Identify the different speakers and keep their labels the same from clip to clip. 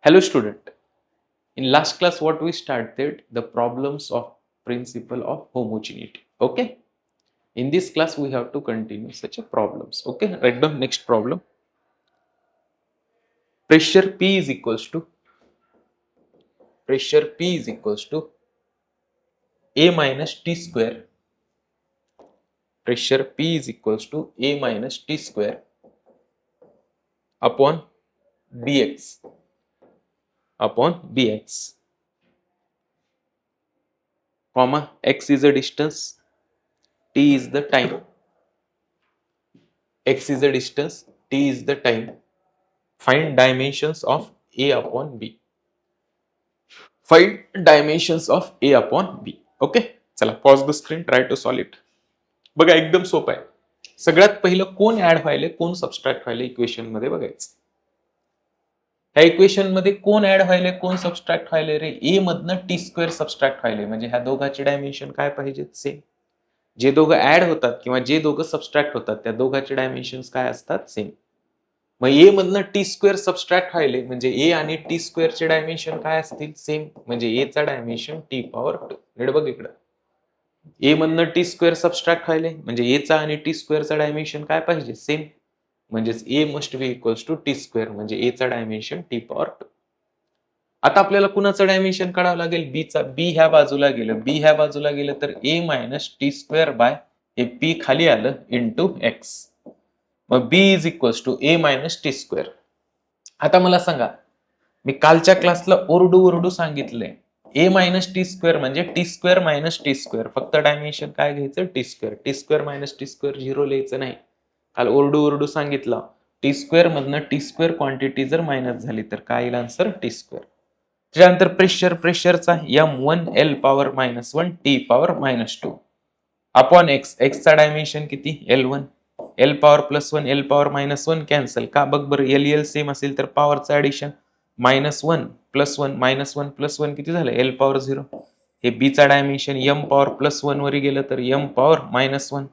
Speaker 1: Hello student. In last class what we started the problems of principle of homogeneity. Okay. In this class we have to continue such a problems. Okay. Write down next problem. Pressure P is equals to A minus T square. Pressure P is equals to A minus T square upon Bx comma x is a distance, t is the time. X is the distance, t is the time. Find dimensions of A upon B. Find dimensions of A upon B. Okay, चला pause the screen, try to solve it. बघा एकदम सोपं आहे. सगळ्यात पहिलं कोण add व्हायले कोण सबस्ट्रॅक्ट व्हायले इक्वेशन मध्ये बघायचं. ह्या इक्वेशन मध्ये कोण ऍड व्हायले कोण सबस्ट्रॅक्ट व्हायले रे. ए मधनं टी स्क्वेअर सबस्ट्रॅक्ट व्हायले म्हणजे ह्या दोघांचे डायमेन्शन काय पाहिजे सेम. जे दोघं ऍड होतात किंवा जे दोघं सबस्ट्रॅक्ट होतात त्या दोघांचे डायमेन्शन्स काय असतात सेम. मग ए मधनं टी स्क्वेअर सबस्ट्रॅक्ट व्हायले म्हणजे ए आणि टी स्क्वेअरचे डायमेन्शन काय असतील सेम. म्हणजे ए चा डायमेन्शन टी पॉवर 2. नीट बघ इकडं. ए मधनं टी स्क्वेअर सबस्ट्रॅक्ट व्हायले म्हणजे ए चा आणि टी स्क्वेअरचा डायमेन्शन काय पाहिजे सेम. म्हणजेच A must be equals to T square म्हणजे ए चा डायमेन्शन टी पॉवर 2. आता आपल्याला कुणाचं डायमेन्शन काढावं लागेल बी चा. बी ह्या बाजूला गेलं तर A minus T square by हे पी खाली आलं इंटू एक्स. मग B is equals to A minus T square. आता मला सांगा, मी कालच्या क्लासला ओरडू सांगितलंय ए मायनस टी स्क्वेअर म्हणजे T square minus T square. फक्त डायमेन्शन काय घ्यायचं T square. T square minus T square 0 लिहायचं नाही. काल ओरडू सांगितलं टी स्क्वेअर मधनं टी स्क्वेअर क्वांटिटी जर मायनस झाली तर काय येईल आन्सर टी स्क्वेअर. त्याच्यानंतर प्रेशरचा m1 L power -1 T power -2 upon x. एक्सचा डायमेन्शन किती L1. L power +1 L power -1 cancel. का बघ बरं, L सेम असेल तर पॉवरचं ऍडिशन -1 + 1 किती झालं L पॉवर 0. हे b चा डायमेन्शन m पॉवर +1 वरी गेलं तर m पॉवर -1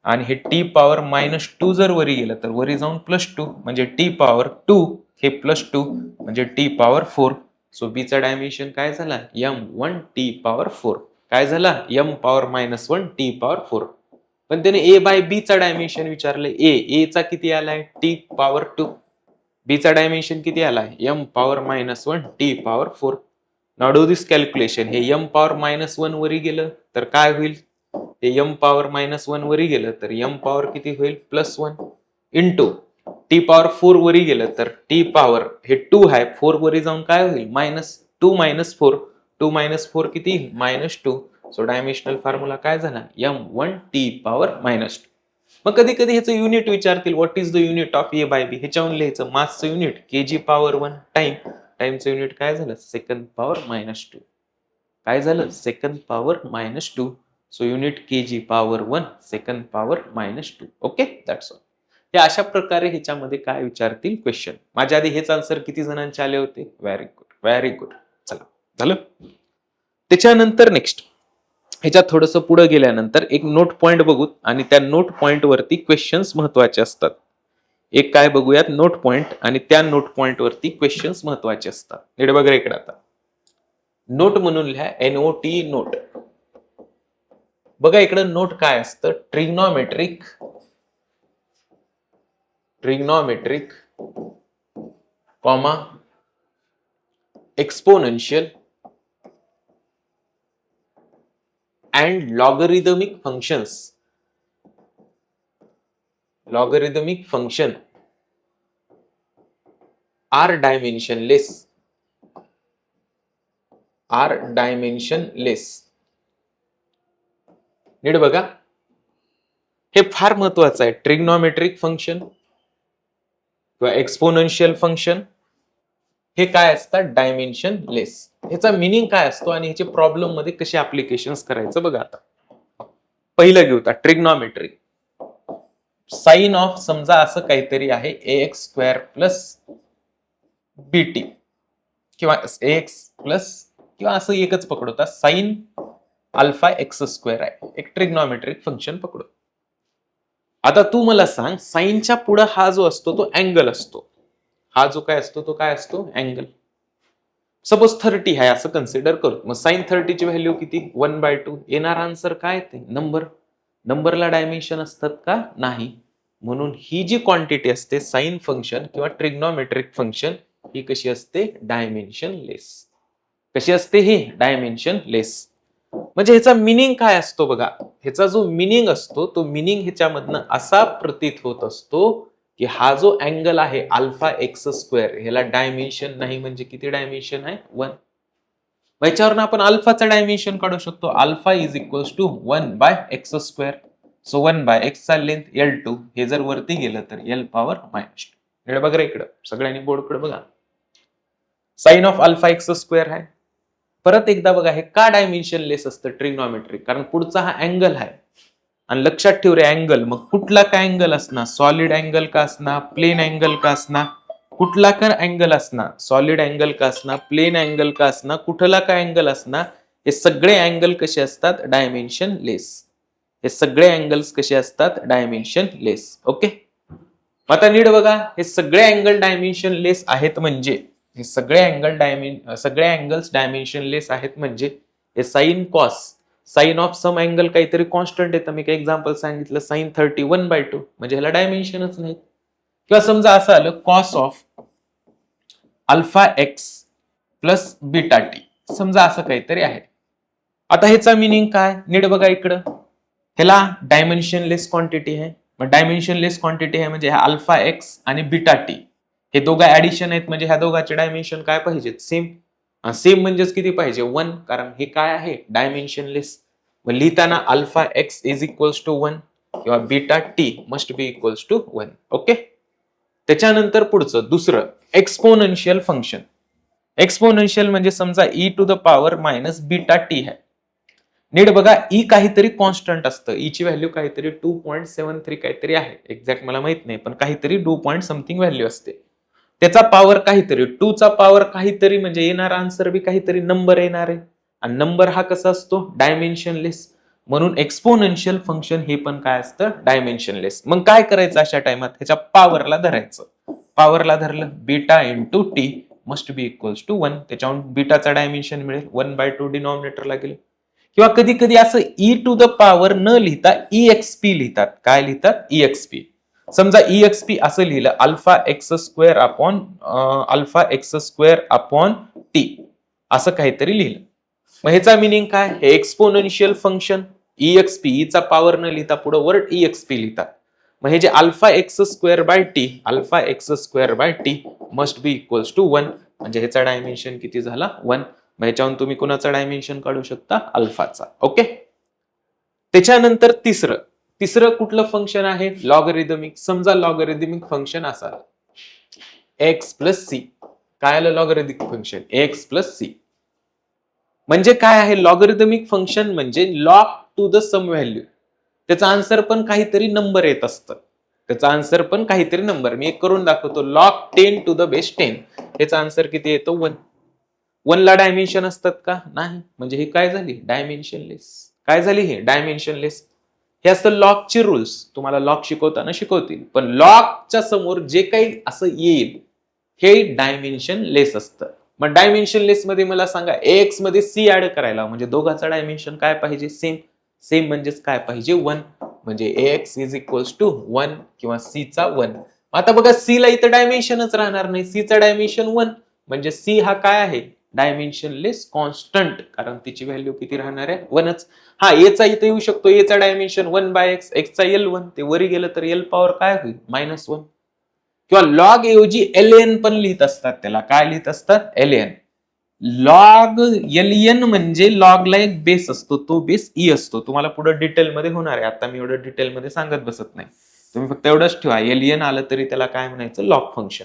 Speaker 1: आणि हे t पॉवर -2 जर वरी गेलं तर वरी जाऊन +2 म्हणजे t पॉवर 2 हे +2 म्हणजे t पॉवर 4. सो b चा डायमेन्शन काय झाला m1 t पॉवर 4. काय झाला m पॉवर -1 t पॉवर 4. पण त्याने a बाय b चा डायमेन्शन विचारले. a चा किती आलाय t पॉवर 2. b चा डायमेन्शन किती आलाय m power -1 t power 4. Now do this calculation. हे m पॉवर -1 वरी गेलं तर काय होईल. हे m पॉवर -1 वरी गेलं तर m पॉवर किती होईल +1 इंटू t पॉवर 4 वरी गेलं तर t पॉवर हे 2 आहे 4 वरी जाऊन काय होईल -2 - 4. 2 - 4 किती -2. सो डायमेन्शनल फॉर्म्युला काय झाला m1 t पॉवर -2. मग कधी कधी ह्याचं युनिट विचारतील. What is the unit of A by B. ह्याच्यावरून लिहायचं मासचं युनिट kg पॉवर 1 टाइमचं युनिट काय झालं सेकंड पॉवर -2. काय झालं second power -2. So unit kg power 1 second power -2. Okay that's all. हे अशा प्रकारे ह्याच्यामध्ये काय विचारतील क्वेश्चन. माझ्या आधी हेच आन्सर किती जणांचे आले होते. Very good. चला झालं. त्याच्यानंतर नेक्स्ट ह्याच्यात थोडस पुढे गेल्यानंतर एक नोट पॉइंट बघू आणि त्या नोट पॉइंट वरती क्वेश्चन्स महत्वाचे असतात. एक काय बघूयात नोट पॉइंट आणि त्या नोट पॉइंट वरती क्वेश्चन्स महत्वाचे असतात. नीट बघा इकडे. आता नोट म्हणून लिहा NOT नोट. बघा इकडे नोट काय असतं trigonometric comma exponential and logarithmic functions are dimensionless. नीट बघा हे फार महत्वाचं आहे. ट्रिग्नोमेट्रिक फंक्शन किंवा एक्सपोनेन्शियल फंक्शन हे काय असतात डायमेन्शनलेस. ह्याचा मिनिंग काय असतो आणि ह्याचे प्रॉब्लेम मध्ये कसे ऍप्लिकेशन्स करायचं बघा. आता पहिलं घेऊ ट्रिग्नोमेट्रिक. साइन ऑफ समजा असं काहीतरी आहे ax² + bt किंवा ax प्लस किंवा असं एकच पकडता साइन अल्फा x² आहे. एक ट्रिग्नोमेट्रिक फंक्शन पकडू. आता तू मला सांग साइनच्या पुढे हा जो असतो तो अँगल असतो. हा जो काय असतो तो काय असतो अँगल. सपोज 30 आहे असं कन्सिडर करतो. मग साइन 30 ची व्हॅल्यू किती? 1/2. येणार आन्सर काय ते? नंबर. नंबरला डायमेन्शन असतात का? नाही. म्हणून ही जी क्वांटिटी असते साइन फंक्शन किंवा ट्रिग्नोमेट्रिक फंक्शन ही कशी असते? डायमेन्शन लेस. कशी असते ही? डायमेन्शन लेस. म्हणजे ह्याचा मिनिंग काय असतो बघा. ह्याचा जो मिनिंग असतो तो मिनिंग ह्याच्यामधनं असा प्रतीत होत असतो की हा जो अँगल आहे अल्फा एक्स स्क्वेअर ह्याला डायमेन्शन नाही म्हणजे किती डायमेन्शन आहे? 1. याच्यावरून आपण अल्फाचा डायमेन्शन काढू शकतो. Alpha is equals to 1 by x square. So 1 by x चा लेंथ L2 हे जर वरती गेलं तर L पॉवर -2. बघा रे इकडं सगळ्यांनी बोर्डकडे बघा. Sine of alpha x square आहे. परत एकदा बघा हे का डायमेन्शन लेस असतं ट्रिग्नोमेट्रिक? कारण पुढचा हा अँगल आहे आणि लक्षात ठेव रे अँगल मग कुठला काय अँगल असणार? सॉलिड अँगल का असणार? प्लेन अँगल का असणार? कुठला का अँगल असणार? सॉलिड अँगल का असणार? प्लेन अँगल का असणार? कुठला काय अँगल असणार? हे सगळे अँगल कसे असतात? डायमेन्शन लेस. हे सगळे अँगल्स कसे असतात? डायमेन्शन लेस. ओके. आता नीट बघा हे सगळे अँगल डायमेन्शन लेस आहेत म्हणजे हे सगळे अँगल्स डायमेन्शन लेस आहेत म्हणजे हे sine cos sine of some angle काहीतरी कॉन्स्टंट येतं. मी काही एक्झाम्पल सांगितलं साइन 31/2 म्हणजे ह्याला डायमेन्शनच नाही. किंवा समजा असं आलं cos of alpha x plus beta T समजा असं काहीतरी आहे. आता ह्याचा मिनिंग काय? नीट बघा इकडं ह्याला डायमेन्शनलेस क्वांटिटी आहे. मग डायमेन्शनलेस क्वांटिटी आहे म्हणजे अल्फा एक्स आणि बीटा टी हे दोघं ऍडिशन आहेत म्हणजे ह्या दोघांचे डायमेन्शन काय पाहिजेत? सेम. सेम म्हणजेच किती पाहिजे? 1. कारण हे काय आहे? डायमेन्शनलेस. मग लिहिताना alpha x is equals to 1 किंवा beta t must be equals to 1. Okay. त्याच्यानंतर पुढचं दुसरं एक्सपोनेन्शियल फंक्शन. एक्सपोनेन्शियल म्हणजे समजा e to the power minus beta t आहे. नीट बघा ई काहीतरी कॉन्स्टंट असतं. ई ची व्हॅल्यू काहीतरी 2.73 काहीतरी आहे. एक्झॅक्ट मला माहित नाही पण काहीतरी 2 पॉइंट समथिंग व्हॅल्यू असते. त्याचा पॉवर काहीतरी 2 चा पॉवर काहीतरी म्हणजे येणार आन्सर बी काहीतरी नंबर येणार आहे. आणि नंबर हा कसा असतो? डायमेन्शनलेस. म्हणून एक्सपोनेन्शियल फंक्शन हे पण काय असतं? डायमेन्शनलेस. मग काय करायचं अशा टाइमात? ह्याच्या पॉवरला धरायचं. पॉवरला धरलं beta into t must be equals to 1. त्याच्यावरून बीटाचा डायमेन्शन मिळेल 1/2 डिनॉमिनेटरला गेले. किंवा कधी कधी असं ई टू द पॉवर न लिहिता EXP लिहितात. काय लिहितात? EXP. समजा EXP असं लिहिलं alpha x square upon t असं काहीतरी लिहिलं. मग ह्याचा मिनिंग काय? हे एक्सपोनेन्शियल फंक्शन EXP चा पॉवर न लिहिता पुढे वर्ड EXP लिहितात. मग हे जे alpha x square by t must be equals to 1 म्हणजे ह्याचा डायमेन्शन किती झाला? 1. मग ह्याच्यावरून तुम्ही कुणाचा डायमेन्शन काढू शकता? अल्फाचा. ओके. त्याच्यानंतर तिसरं कुठलं फंक्शन आहे? लॉगरिदमिक. समजा लॉगरिदमिक फंक्शन असा एक्स प्लस सी. काय आलं logarithmic function? X plus c म्हणजे काय आहे? लॉगरिदमिक फंक्शन म्हणजे log to the some value. त्याचा आन्सर पण काहीतरी नंबर येत असतं. मी एक करून दाखवतो. लॉग 10 टू द बेस 10 याचा आन्सर किती येतो? 1. 1 ला डायमेन्शन असतात का? नाही. म्हणजे ही काय झाली? डायमेन्शनलेस. काय झाली हे? डायमेन्शनलेस. हे असतं लॉगचे रूल्स. तुम्हाला लॉग शिकवताना शिकवतील. पण लॉगच्या समोर जे काही असं येईल हे डायमेन्शन लेस असतं. मग डायमेन्शन लेस मध्ये मला सांगा एक्स मध्ये सी ऍड करायला म्हणजे दोघांचा डायमेन्शन काय पाहिजे? सेम. सेम म्हणजेच काय पाहिजे? 1. म्हणजे एक्स इज इक्वल्स टू 1 किंवा सी चा 1. आता बघा सी ला इथं डायमेन्शनच राहणार नाही. सी चा डायमेन्शन 1 म्हणजे सी हा काय आहे? Dimensionless constant. कारण तिची व्हॅल्यू किती राहणार आहे? 1च. हा एचा इथे येऊ शकतो. एचा डायमेन्शन 1 बाय एक्स. एक्सचा L1. ते वरी गेलं तर L पॉवर काय होईल? -1. किंवा लॉग ऐवजी LN पण लिहित असतात. त्याला काय लिहित असतात? LN. लॉग LN म्हणजे लॉगला एक बेस असतो. तो बेस E असतो. तुम्हाला पुढे डिटेलमध्ये होणार आहे. आता मी एवढं डिटेलमध्ये सांगत बसत नाही. तुम्ही फक्त एवढंच ठेवा. LN आलं तरी त्याला काय म्हणायचं? Log function.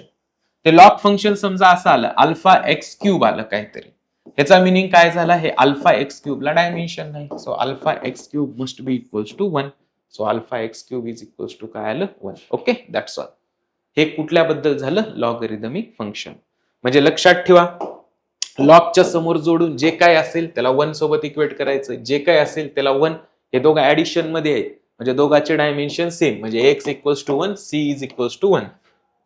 Speaker 1: ते लॉग फंक्शन समजा असं आलं अल्फा एक्स क्यूब आलं काहीतरी. ह्याचा मिनिंग काय झाला? हे अल्फा एक्स क्यूबला डायमेन्शन नाही. So alpha x cube must be equals to 1. So alpha x cube is equals to काय आलं? 1. ओके. That's all. हे कुठल्याबद्दल झालं? Logarithmic function. म्हणजे लक्षात ठेवा लॉगच्या समोर जोडून जे काय असेल त्याला 1 सोबत इक्वेट करायचं. जे काय असेल त्याला 1. हे दोघं ऍडिशन मध्ये आहेत म्हणजे दोघांचे डायमेन्शन सेम म्हणजे x equals to 1 c is equals to 1.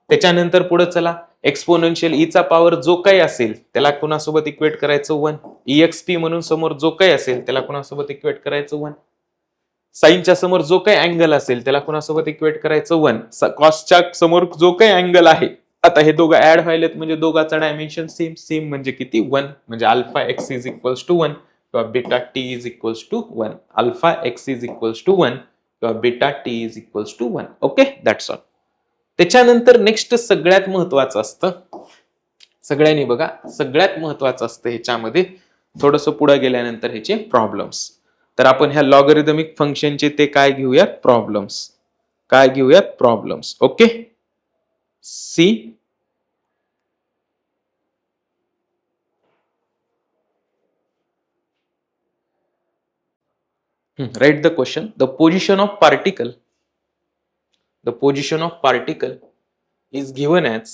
Speaker 1: त्याच्यानंतर पुढे चला एक्सपोनेन्शियल ईचा पॉवर जो काही असेल त्याला कुणासोबत इक्वेट करायचं 1. EXP म्हणून समोर जो काही असेल त्याला कुणासोबत इक्वेट करायचं 1. साईनच्या समोर जो काही अँगल असेल त्याला कुणासोबत इक्वेट करायचं 1. कॉसच्या समोर जो काही अँगल आहे, आता हे दोघं ऍड व्हायलेत म्हणजे दोघांचा डायमेन्शन सेम. सेम म्हणजे किती? 1. म्हणजे alpha x is equals to 1 किंवा beta t is equals to 1. Alpha x is equals to 1 किंवा beta t is equals to 1. Okay, that's all. त्याच्यानंतर नेक्स्ट सगळ्यात महत्वाचं असतं, सगळ्यांनी बघा, सगळ्यात महत्वाचं असतं ह्याच्यामध्ये थोडंसं पुढे गेल्यानंतर ह्याचे प्रॉब्लेम्स. तर आपण ह्या लॉगरिथमिक फंक्शनचे ते काय घेऊयात? प्रॉब्लेम्स. काय घेऊयात? Problems. Okay, see write the question. The position of particle is given as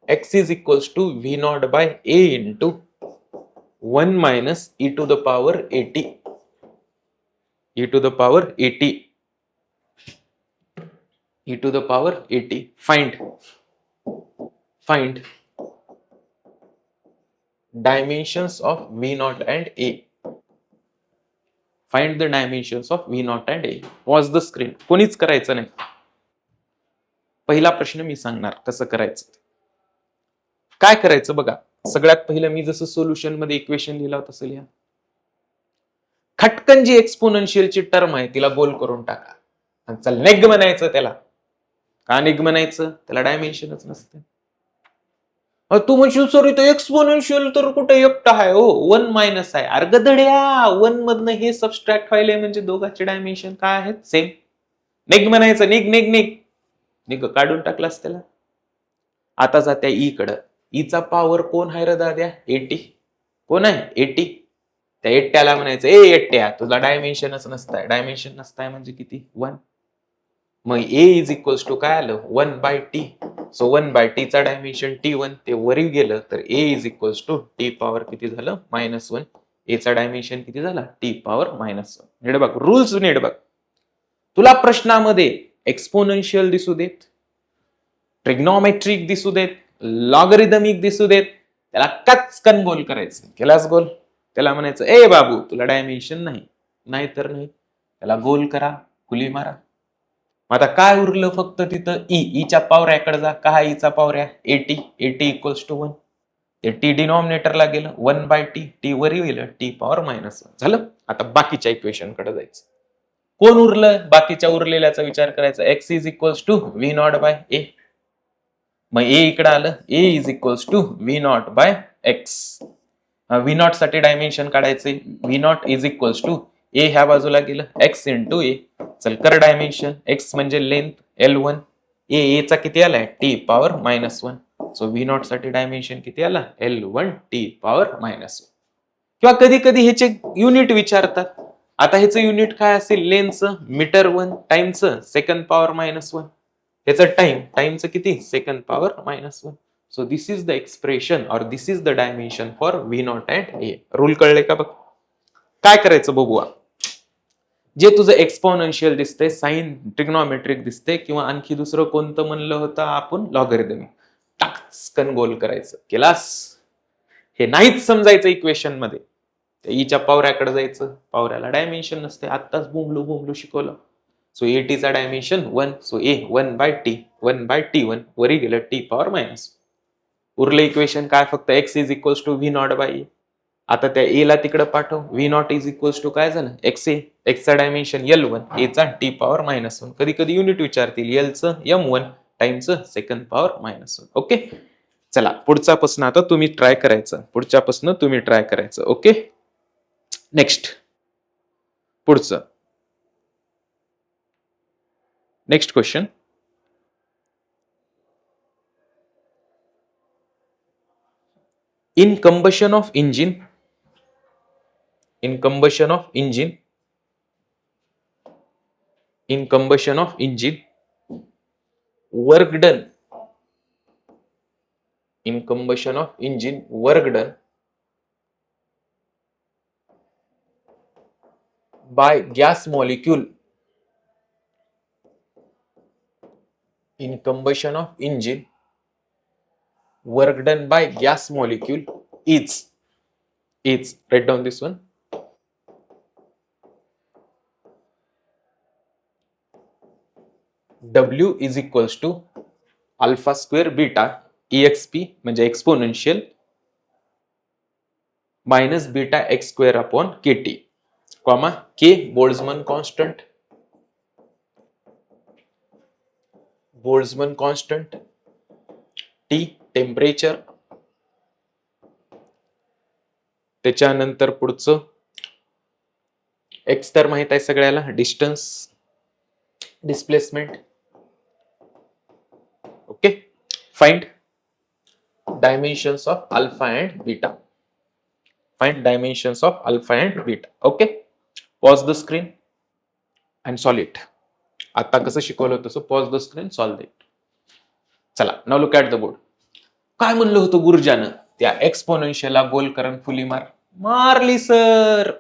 Speaker 1: x is equals to v naught by a into 1 minus e to the power at. e to the power at. e to the power at. Find dimensions of v naught and a. Find the dimensions of v naught and a. Pause the screen. कोणीच करायचं नाही. पहिला प्रश्न मी सांगणार कसं करायचं. काय करायचं बघा, सगळ्यात पहिलं मी जसं सोल्युशन मध्ये इक्वेशन लिहिलं होतं तसं लिहा. खटकन जी एक्सपोनेन्शियलची टर्म आहे तिला गोल करून टाका. आणि चल नेग म्हणायचं त्याला. का नेग म्हणायचं? त्याला डायमेन्शनच नसते. तू म्हणशील सॉरी तो एक्सपोनेन्शियल तर कुठे एकटा आहे हो, 1 मायनस आहे. अरे गधड्या, 1 मधनं हे सबस्ट्रॅक्ट व्हायले म्हणजे दोघांचे डायमेन्शन काय आहेत? सेम. निग म्हणायचं, निग निग निग निग काढून टाकलास त्याला. आता जात्या ई कडं. ईचा पॉवर कोण आहे रे दाद्या? 80. कोण आहे? 80. त्या 80ला म्हणायचं, ए 80 तुला डायमेन्शनच नसताय. डायमेन्शन नसताय म्हणजे किती? 1. मग ए इज इक्वल्स टू काय आलं? 1/t. सो 1/t चा डायमेन्शन T1. ते वरी गेलं तर A is equals to T power किती झालं? -1. ए चा डायमेन्शन किती झाला? T power -1. नीट बघ, रूल्स नीट बघ. तुला प्रश्नामध्ये एक्सपोनेन्शियल दिसू देत, ट्रिग्नोमेट्रिक दिसू देत, लॉगरिथमिक दिसू देत, त्याला कचकन गोल करायचं. केलास गोल, त्याला म्हणायचं ए बाबू तुला डायमेन्शन नाही, नाहीतर नाही. त्याला गोल करा, खुली मारा. आता काय उरलं फक्त तिथं? ईच्या पावऱ्याकडे जा. काय ईचा पावऱ्या? 80. 80 equals to 1. ते टी डिनॉमिनेटरला गेलं, 1/t. टी वरी गेलं, टी पॉवर -1 झालं. आता बाकीच्या इक्वेशन कडे जायचं. कोण उरलं? बाकीच्या उरलेल्याचा विचार करायचा. X is equals to V not by A. मग ए इकडे आलं, A is equals to V not by X. V not साठी डायमेन्शन काढायचे. V not is equals to A ह्या बाजूला गेलं, एक्स इंटू ए. चल कर डायमेन्शन. एक्स म्हणजे लेंथ L1. ए चा किती आलाय? T power -1. So V not साठी डायमेन्शन किती आला? L1 T power -1. किंवा कधी कधी ह्याचे युनिट विचारतात. आता ह्याचं युनिट काय असेल? लेंथचं मीटर 1 टाइमचं सेकंड पॉवर -1. ह्याचं टाइमचं किती? Second power -1. So this is the expression और this is the dimension for V not and A. Rule कळले का बघ? काय करायचं बघूया. जे तुझं एक्सपोनेन्शियल दिसतंय, साइन ट्रिग्नोमेट्रिक दिसते, किंवा आणखी दुसरं कोणतं म्हणलं होतं आपण? लॉगरिथमिक. टाक्सकन गोल करायचं. केलास? हे नाहीच समजायचं इक्वेशन मध्ये, ईच्या पावऱ्याकडे जायचं. पावऱ्याला डायमेन्शन नसते. आत्ताच बोंबलू शिकवलं. सो ए चा डायमेन्शन 1. सो ए 1/t. 1/t1 वरी गेलं टी पॉवर -. उरलं इक्वेशन काय? फक्त X is equals to V not by A. आता त्या ए ला तिकडे पाठव. V not is equals to काय झालं? X A. एक्सचा डायमेन्शन L1. ए चा टी पॉवर -1. कधी कधी युनिट विचारतील. Lचं M1 टाइमचं सेकंड पॉवर -1. ओके, चला पुढचा प्रश्न आता तुम्ही ट्राय करायचं. पुढच्या प्रश्न तुम्ही ट्राय करायचं. Okay, next. पुढचं next question. In combustion of engine, work done by gas molecule in combustion of engine work done by gas molecule is write down this one, W is equals to alpha square beta EXP म्हणजे exponential minus beta X square upon KT, comma K Boltzmann constant, T temperature, त्याच्यानंतर पुढचं X तर माहित आहे सगळ्याला, distance, displacement. Okay, find dimensions of alpha and beta. Find dimensions of alpha and beta. Okay, pause the screen and solve it. आता कसं शिकवलं तसं pause the screen, solve it. चला, now look at the board. काय म्हणलं होतं गुरुजानं, त्या एक्सपोनेन्शियलला गोल करून फुली मारली सर.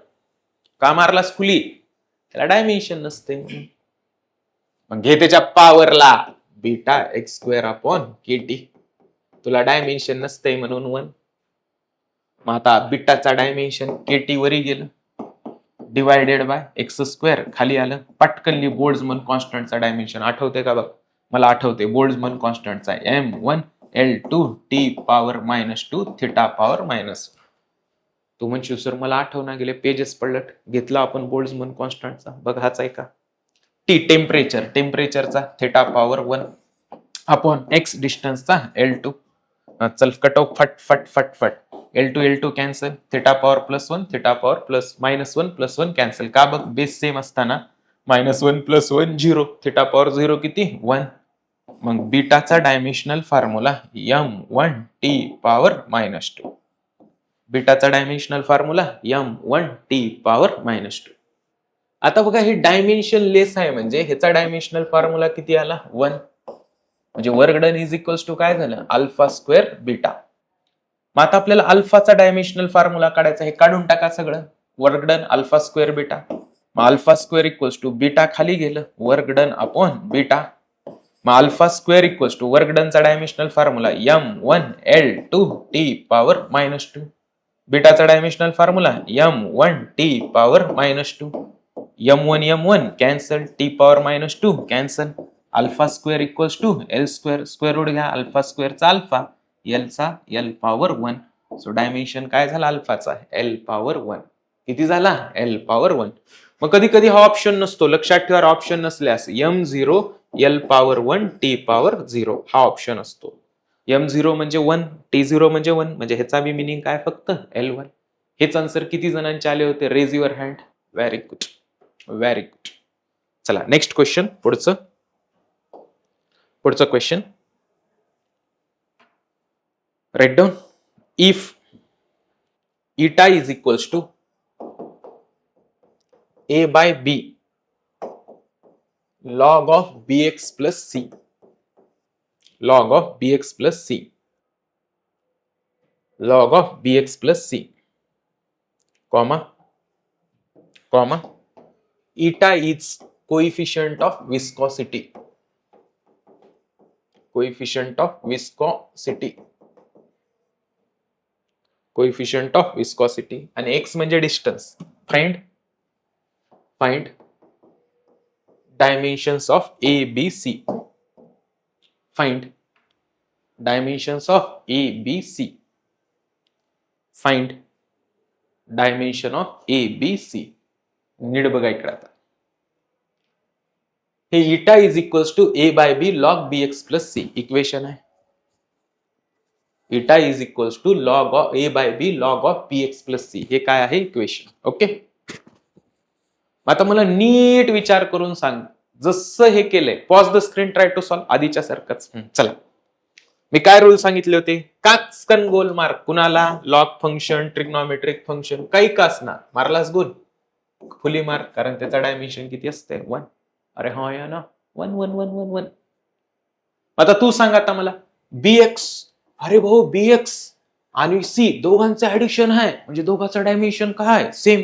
Speaker 1: का मारलास फुली? त्याला डायमेन्शन नसते. मग घे त्याच्या पॉवरला beta X square upon KT. तुला डायमेन्शन नसते म्हणून 1. मग आता बीटाचा डायमेन्शन KT वरी गेलं, डिवायडेड बाय एक्स स्क्वेअर खाली आलं. पटकनली बोल्ट्झमन कॉन्स्टंटचा डायमेन्शन आठवते का बघ? मला आठवते. बोल्ट्झमन कॉन्स्टंटचा M1 L2 T power -2 theta power -1. तू म्हणशील सर मला आठवना गेले, पेजेस पडलट. घेतला आपण बोल्ट्झमन कॉन्स्टंटचा, बघ हाच आहे का? T टेम्परेचरचा थिटा पॉवर 1 अपॉन एक्स डिस्टन्सचा L2. चल कट ऑफ फट. L2 cancel, theta power +1 theta power -1 +1 cancel. का बघ, बेस सेम असताना -1 +1 0, थिटा पॉवर 0 किती 1. मग बीटाचा डायमेन्शनल फॉर्म्युला M1T पॉवर -2. बीटाचा डायमेन्शनल फॉर्म्युला M1T पॉवर -2. आता बघा हे डायमेन्शन लेस आहे म्हणजे ह्याचा डायमेन्शनल फॉर्म्युला किती आला 1. म्हणजे work done is equals to काय झालं अल्फा स्क्वेअर बीटा. मग आता आपल्याला अल्फाचा डायमेन्शनल फॉर्म्युला काढायचा, हे काढून टाका सगळं. Work done alpha square beta. मग alpha square equals to beta खाली गेलं, वर्क डन अपॉन बीटा. मग alpha square equals to work डनचा dimensional formula M1 L2 T power -2. बीटाचा dimensional formula M1 T power -2. M1 cancel, T power -2 cancel. Alpha square equals to L square, square root घ्या alpha स्क्वेअरचा alpha, L चा L power 1. So dimension काय झाला अल्फाचा L power 1. किती झाला L power 1. मग कधी कधी हा ऑप्शन नसतो, लक्षात ठेवा. ऑप्शन नसल्यास M0 L power 1 T power 0 हा ऑप्शन असतो. M0 म्हणजे 1, T0 म्हणजे 1, म्हणजे ह्याचा बी मिनिंग काय फक्त L1. हेच आन्सर किती जणांचे आले होते? Raise your hand. Very good, very good. चला नेक्स्ट क्वेश्चन, पुढचं question. Write down, if eta is equals to a by b log of bx plus c, log of bx plus c, log of bx plus c, comma eta is coefficient of viscosity, coefficient of viscosity, coefficient of viscosity. आणि x म्हणजे distance. Find dimensions of ABC. Find dimensions of ABC. Find dimension of ABC. नीट बघा इकडे आता. हे eta is equals to A by B log BX plus C equation आहे. Eta is equals to log of A by B log of BX plus C, हे काय आहे equation. Okay, आता मला नीट विचार करून सांग, जसं हे केलंय. Pause the screen, try to solve आधीच्या सारखंच. चला, मी काय रूल सांगितले होते? काचकन गोल मार. कुणाला? लॉग फंक्शन, ट्रिग्नोमेट्रिक फंक्शन, काही का असणार, मारलास गोल फुली मार, कारण त्याचा डायमेन्शन किती असते 1. अरे हा या ना 1 1 1 1 1. आता तू सांग आता मला BX. अरे भाऊ BX आणि C दोघांचं ऍडिशन आहे म्हणजे दोघांचं डायमेन्शन काय सेम,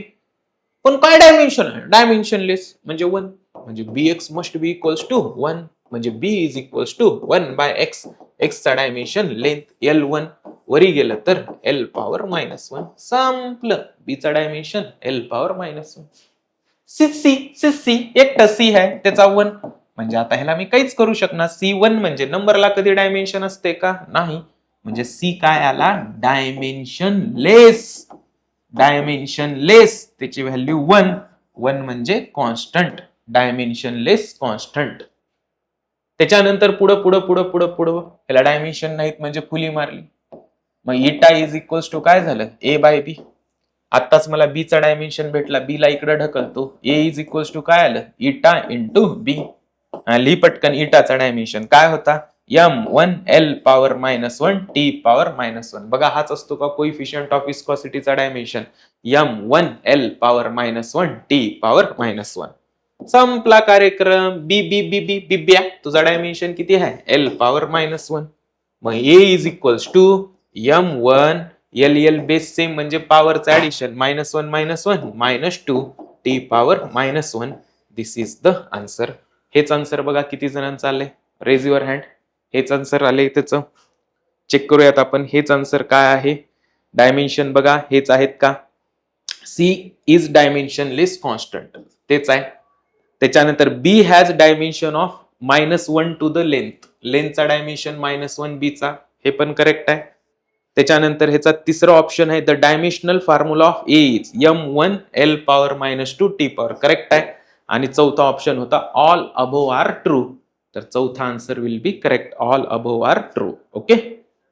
Speaker 1: पण काय डायमेन्शन आहे डायमेन्शनलेस म्हणजे 1. म्हणजे BX must be equals to 1, म्हणजे B is equals to 1 by X. एक्सचा डायमेन्शन लेंथ L1, वरी गेलं तर L पॉवर -1. संपलं. बीचा डायमेन्शन L पॉवर -1. सी एकटा सी आहे त्याचा 1, म्हणजे आता ह्याला मी काहीच करू शकणार. C1 म्हणजे नंबरला कधी डायमेन्शन असते का? नाही. म्हणजे सी काय आला? डायमेन्शनलेस. डायमेन्शनलेस, त्याची व्हॅल्यू 1. 1 म्हणजे कॉन्स्टंट, डायमेन्शनलेस कॉन्स्टंट. त्याच्यानंतर पुढं पुढं पुढं पुढं पुढं ह्याला डायमेन्शन नाहीत म्हणजे फुली मारली. मग इटा इज इक्वल्स टू काय झालं? ए बाय बी. आत्ताच मला बी चा डायमेन्शन भेटला, बी ला इकडे ढकलतो. ए इज इक्वल्स टू काय आलं? इटा इंटू बी. लिही पटकन इटाचा डायमेन्शन काय होता? M1 L power -1 T power -1. बघा हाच असतो का कोइफिशियंट ऑफ विस्कॉसिटीचा dimension? M1 L power -1 T power -1. संपला कार्यक्रम. बी बी बी बी बिब्या, तुझा डायमेन्शन किती आहे? L power -1. मग A is equals to M1 L base same म्हणजे पॉवरचं addition, -1 -2 T power -1. This is the answer. हेच आन्सर बघा किती जणांचं आले. Raise your hand. हेच आन्सर आले त्याचं. चेक करूयात आपण हेच आन्सर काय आहे. डायमेन्शन बघा हेच आहेत का? सी इज डायमेन्शनलेस कॉन्स्टंट, तेच आहे. त्याच्यानंतर B has dimension of -1 to the length. लेंथचा डायमेन्शन -1 बी चा, हे पण करेक्ट आहे. त्याच्यानंतर ह्याचा तिसरा ऑप्शन आहे the dimensional formula of A is M1 L power -2 T power, correct आहे. आणि चौथा ऑप्शन होता ऑल अबोव्ह आर ट्रू. तर चौथा answer will be correct, all above are true. Okay,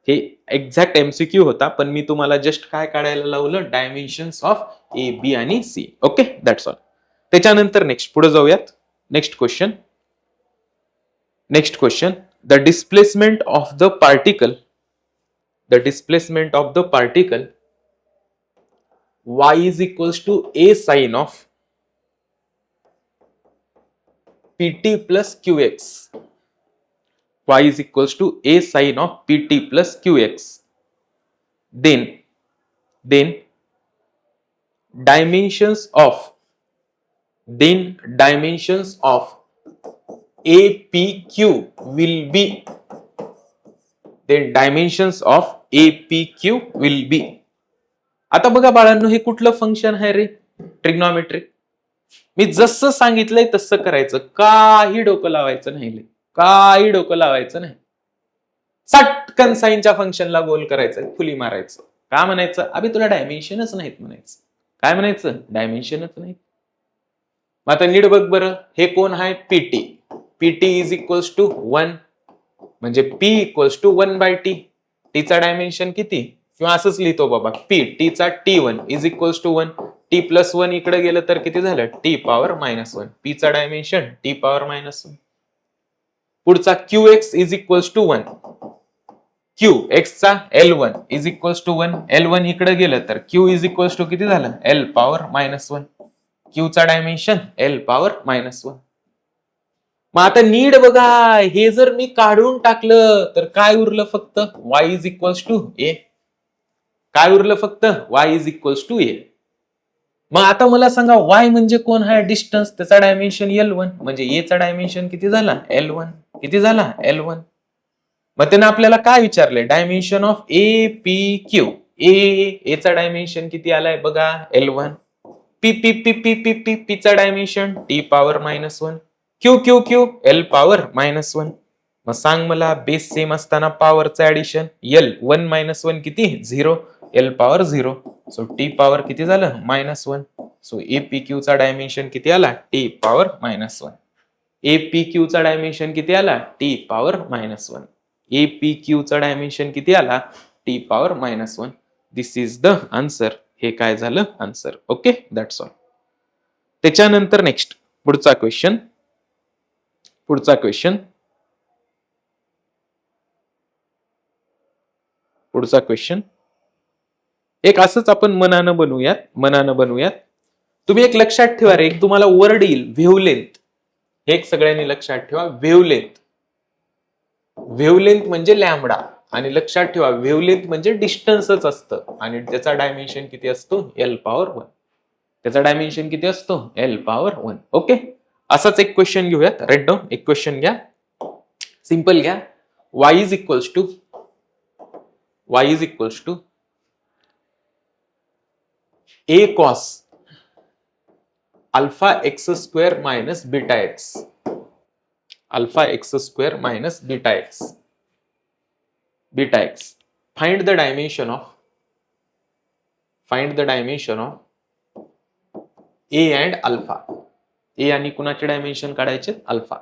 Speaker 1: हे एक्झॅक्ट MCQ होता, पण मी तुम्हाला जस्ट काय काढायला लावलं? डायमेन्शन्स ऑफ ए बी आणि सी. Okay, that's all. त्याच्यानंतर नेक्स्ट पुढे जाऊयात. Next question. The displacement of the particle, y is equals to a sine of pt plus qx. Y is equals to a sine of pt plus qx. Then dimensions of APQ will be. आता बघा बाळांनो, हे कुठलं function आहे रे? Trigonometric. मी जसं सांगितलंय तसं करायचं, काही डोकं लावायचं नाही, काही डोकं लावायचं नाही. चटकन साईनच्या फंक्शनला गोल करायचं, फुली मारायचं. का म्हणायचं? अभि तुला डायमेन्शनच नाहीत म्हणायचं. काय म्हणायचं? डायमेन्शनच नाही. मग आता नीट बघ बरं, हे कोण आहे? PT. PT is equals to 1, म्हणजे P इक्वल्स टू 1/T. टीचा डायमेन्शन किती? किंवा असंच लिहितो बाबा, P टीचा T1 is equals to 1. T plus 1 इकडे गेलं तर किती झालं? T power -1. P चा डायमेन्शन T पॉवर -1. पुढचा QX is equals to 1. QX चा L1 is equals to 1. L1 इकडे गेलं तर Q इज इक्वल्स टू किती झालं? L power -1. Q चा डायमेन्शन L पॉवर -1. मग आता नीट बघा, हे जर मी काढून टाकलं तर काय उरलं? फक्त y is equals to a. काय उरलं? फक्त y is equals to a. मग आता मला सांगा, y म्हणजे कोण आहे? डिस्टन्स, त्याचा डायमेन्शन L1, म्हणजे a चा डायमेन्शन किती झाला? L1. किती झाला? L1. मग त्यानं आपल्याला काय विचारलंय? Dimension of APQ. ए चा डायमेन्शन किती आलाय बघा? L1. पी चा dimension T power -1. Q L power -1. मग सांग मला, बेस सेम असताना पॉवरचं ऍडिशन, L 1 - 1 किती? 0. L power 0. So T power किती झालं? -1. सो APQ चा डायमेन्शन किती आला? T power -1. APQ चा डायमेन्शन किती आला? T power -1. APQ चा डायमेन्शन किती आला? T power -1. This is the answer. हे काय झालं? आन्सर. Okay, that's all. त्याच्यानंतर नेक्स्ट पुढचा क्वेश्चन. एक असंच आपण मनानं बनवूयात. तुम्ही एक लक्षात ठेवा रे, एक तुम्हाला वर्ड येईल, व्हेवलेंथ. हे एक सगळ्यांनी लक्षात ठेवा, व्हेवलेंथ. व्हेवलेंथ म्हणजे लॅम्बडा. आणि लक्षात ठेवा, व्हेवलेंथ म्हणजे डिस्टन्सच असतं, आणि त्याचा डायमेन्शन किती असतो? L power 1. त्याचा डायमेन्शन किती असतो? L power 1. ओके, असाच एक क्वेश्चन घेऊयात. राईट डाऊन एक क्वेश्चन घ्या, सिंपल घ्या. y is equals to a cos alpha x square minus beta x, alpha x square minus beta x. Find the dimension of a and alpha. a आणि कुणाचे dimension काढायचे? Alpha.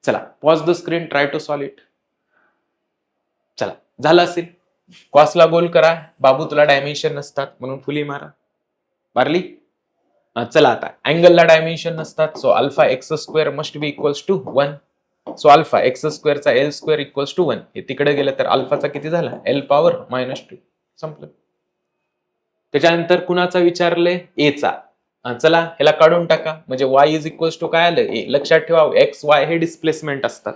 Speaker 1: चला pause the screen, try to solve it. चला झालं असेल. कॉसला गोल करा. बाबू तुला dimension नसतात म्हणून फुली मारली. चला आता अँगलला डायमेन्शन नसतात, so alpha x square must be equals to 1. So alpha x स्क्वेअरचा एल स्क्वेअर इक्वल्स टू 1. हे तिकडे गेलं तर अल्फाचा किती झाला? L power -2. संपलं. त्याच्यानंतर कुणाचा विचारले? ए चा. चला ह्याला काढून टाका, म्हणजे y इज इक्वल्स टू काय आलं? ए. लक्षात ठेवा एक्स वाय हे डिस्प्लेसमेंट असतात.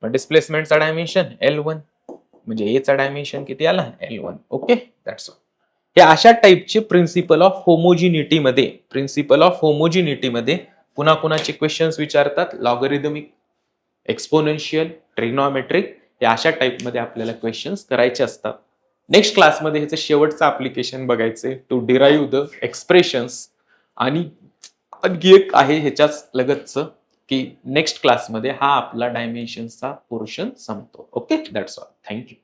Speaker 1: पण डिस्प्लेसमेंटचा डायमेन्शन L1, म्हणजे ए चा डायमेन्शन किती आला? L1. Okay, that's all. हे अशा टाइपचे प्रिन्सिपल ऑफ होमोजिनिटी मध्ये पुन्हा कुणाचे क्वेश्चन्स विचारतात? लॉगरिथमिक, एक्सपोनेन्शियल, ट्रिग्नॉमेट्रिक, हे अशा टाइप मध्ये आपल्याला क्वेश्चन्स करायचे असतात. नेक्स्ट क्लासमध्ये ह्याचं शेवटचं ऍप्लिकेशन बघायचे, टू डिराईव्ह द एक्सप्रेशन्स. आणि आणखी एक आहे ह्याच्याच लगतचं, की नेक्स्ट क्लासमध्ये हा आपला डायमेन्शनचा पोर्शन संपतो. Okay, that's all. थँक्यू.